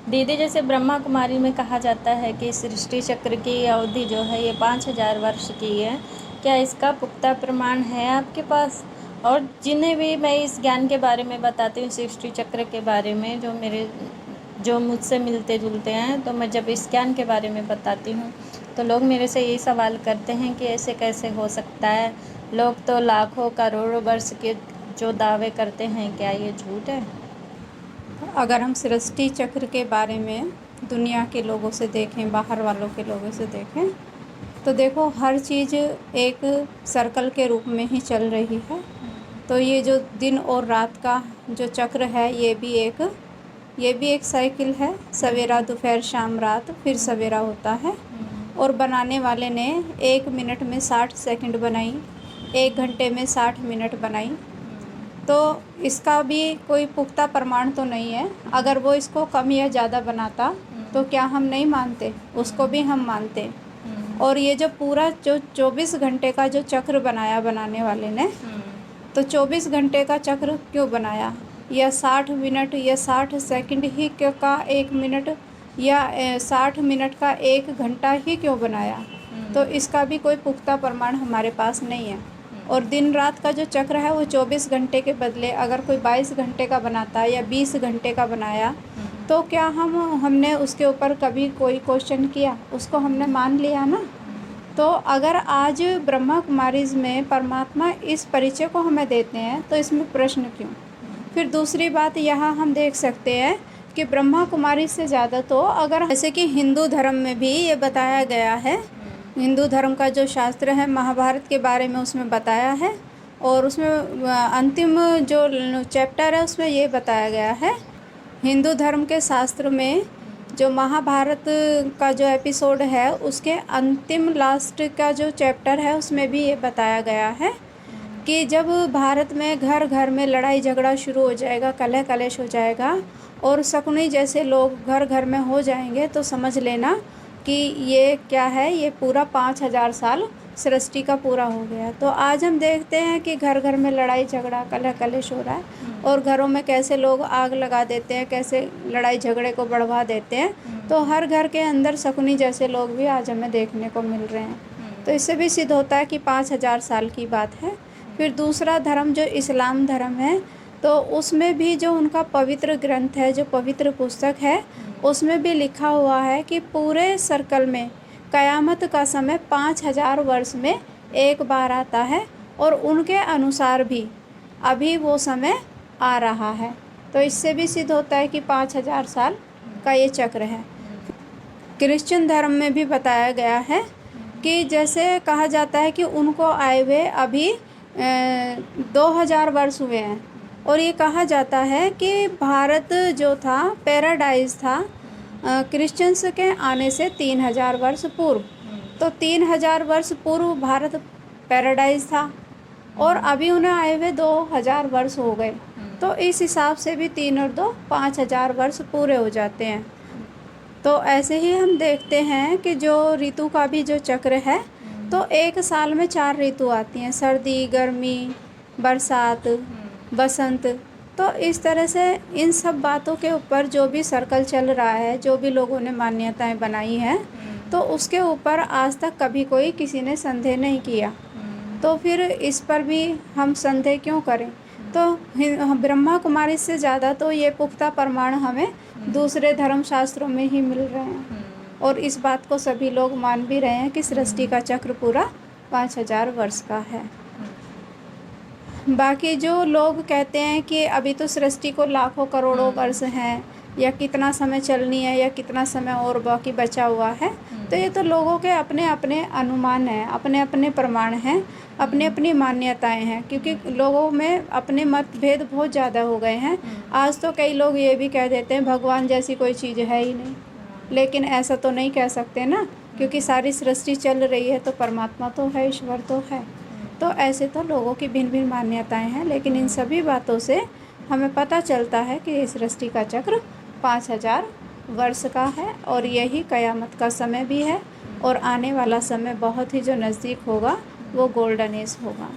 दीदी, जैसे ब्रह्मा कुमारी में कहा जाता है कि सृष्टि चक्र की अवधि जो है ये 5000 वर्ष की है। क्या इसका पुख्ता प्रमाण है आपके पास? और जिन्हें भी मैं इस ज्ञान के बारे में बताती हूँ, सृष्टि चक्र के बारे में, जो मुझसे मिलते जुलते हैं, तो मैं जब इस ज्ञान के बारे में बताती हूँ तो लोग मेरे से यही सवाल करते हैं कि ऐसे कैसे हो सकता है। लोग तो लाखों करोड़ों वर्ष के जो दावे करते हैं, क्या ये झूठ है? अगर हम सृष्टि चक्र के बारे में दुनिया के लोगों से देखें, बाहर वालों के लोगों से देखें, तो देखो हर चीज़ एक सर्कल के रूप में ही चल रही है। तो ये जो दिन और रात का जो चक्र है, ये भी एक साइकिल है। सवेरा, दोपहर, शाम, रात, फिर सवेरा होता है। और बनाने वाले ने 1 मिनट में 60 सेकंड बनाई, 1 घंटे में 60 मिनट बनाई। तो इसका भी कोई पुख्ता प्रमाण तो नहीं है। अगर वो इसको कम या ज़्यादा बनाता तो क्या हम नहीं मानते? उसको भी हम मानते। और ये जो पूरा जो 24 घंटे का जो चक्र बनाया बनाने वाले ने, तो 24 घंटे का चक्र क्यों बनाया? या 60 मिनट या 60 सेकंड ही क्यों का 1 मिनट, या 60 मिनट का 1 घंटा ही क्यों बनाया? तो इसका भी कोई पुख्ता प्रमाण हमारे पास नहीं है। और दिन रात का जो चक्र है वो 24 घंटे के बदले अगर कोई 22 घंटे का बनाता है या 20 घंटे का बनाया, तो क्या हमने उसके ऊपर कभी कोई क्वेश्चन किया? उसको हमने मान लिया ना। तो अगर आज ब्रह्मा कुमारीज़ में परमात्मा इस परिचय को हमें देते हैं, तो इसमें प्रश्न क्यों? फिर दूसरी बात यहाँ हम देख सकते हैं कि ब्रह्मा कुमारी से ज़्यादा तो अगर जैसे कि हिंदू धर्म में भी ये बताया गया है, हिंदू धर्म का जो शास्त्र है महाभारत के बारे में उसमें बताया है। और उसमें अंतिम जो चैप्टर है उसमें ये बताया गया है, हिंदू धर्म के शास्त्र में जो महाभारत का जो एपिसोड है उसके अंतिम लास्ट का जो चैप्टर है उसमें भी ये बताया गया है कि जब भारत में घर घर में लड़ाई झगड़ा शुरू हो जाएगा, कलह कलेश हो जाएगा और शकुनी जैसे लोग घर घर में हो जाएंगे, तो समझ लेना कि ये क्या है, ये पूरा 5000 साल सृष्टि का पूरा हो गया। तो आज हम देखते हैं कि घर घर में लड़ाई झगड़ा कलह कलेश हो रहा है और घरों में कैसे लोग आग लगा देते हैं, कैसे लड़ाई झगड़े को बढ़वा देते हैं। तो हर घर के अंदर शकुनी जैसे लोग भी आज हमें देखने को मिल रहे हैं। तो इससे भी सिद्ध होता है कि 5000 साल की बात है। फिर दूसरा धर्म जो इस्लाम धर्म है, तो उसमें भी जो उनका पवित्र ग्रंथ है, जो पवित्र पुस्तक है, उसमें भी लिखा हुआ है कि पूरे सर्कल में क़यामत का समय 5000 वर्ष में एक बार आता है और उनके अनुसार भी अभी वो समय आ रहा है। तो इससे भी सिद्ध होता है कि 5000 साल का ये चक्र है। क्रिश्चियन धर्म में भी बताया गया है कि जैसे कहा जाता है कि उनको आए हुए अभी 2000 वर्ष हुए हैं। और ये कहा जाता है कि भारत जो था पैराडाइज था क्रिश्चियंस के आने से 3000 वर्ष पूर्व। तो 3000 वर्ष पूर्व भारत पैराडाइज था और अभी उन्हें आए हुए 2000 वर्ष हो गए। तो इस हिसाब से भी 3 और 2 5000 वर्ष पूरे हो जाते हैं। तो ऐसे ही हम देखते हैं कि जो ऋतु का भी जो चक्र है, तो एक साल में 4 ऋतु आती हैं, सर्दी, गर्मी, बरसात, बसंत। तो इस तरह से इन सब बातों के ऊपर जो भी सर्कल चल रहा है, जो भी लोगों ने मान्यताएं बनाई हैं, तो उसके ऊपर आज तक कभी कोई किसी ने संदेह नहीं किया। तो फिर इस पर भी हम संदेह क्यों करें? तो ब्रह्मा कुमारी से ज़्यादा तो ये पुख्ता प्रमाण हमें दूसरे धर्म शास्त्रों में ही मिल रहे हैं। और इस बात को सभी लोग मान भी रहे हैं कि सृष्टि का चक्र पूरा 5000 वर्ष का है। बाकी जो लोग कहते हैं कि अभी तो सृष्टि को लाखों करोड़ों वर्ष हैं, या कितना समय चलनी है, या कितना समय और बाकी बचा हुआ है, तो ये तो लोगों के अपने अपने अनुमान हैं, अपने अपने प्रमाण हैं, अपनी अपनी मान्यताएं हैं। क्योंकि लोगों में अपने मतभेद बहुत ज़्यादा हो गए हैं। आज तो कई लोग ये भी कह देते हैं भगवान जैसी कोई चीज़ है ही नहीं। लेकिन ऐसा तो नहीं कह सकते ना, क्योंकि सारी सृष्टि चल रही है तो परमात्मा तो है, ईश्वर तो है। तो ऐसे तो लोगों की भिन्न भिन्न मान्यताएं हैं, लेकिन इन सभी बातों से हमें पता चलता है कि इस सृष्टि का चक्र 5000 वर्ष का है और यही क़यामत का समय भी है। और आने वाला समय बहुत ही जो नज़दीक होगा वो गोल्डन एज होगा।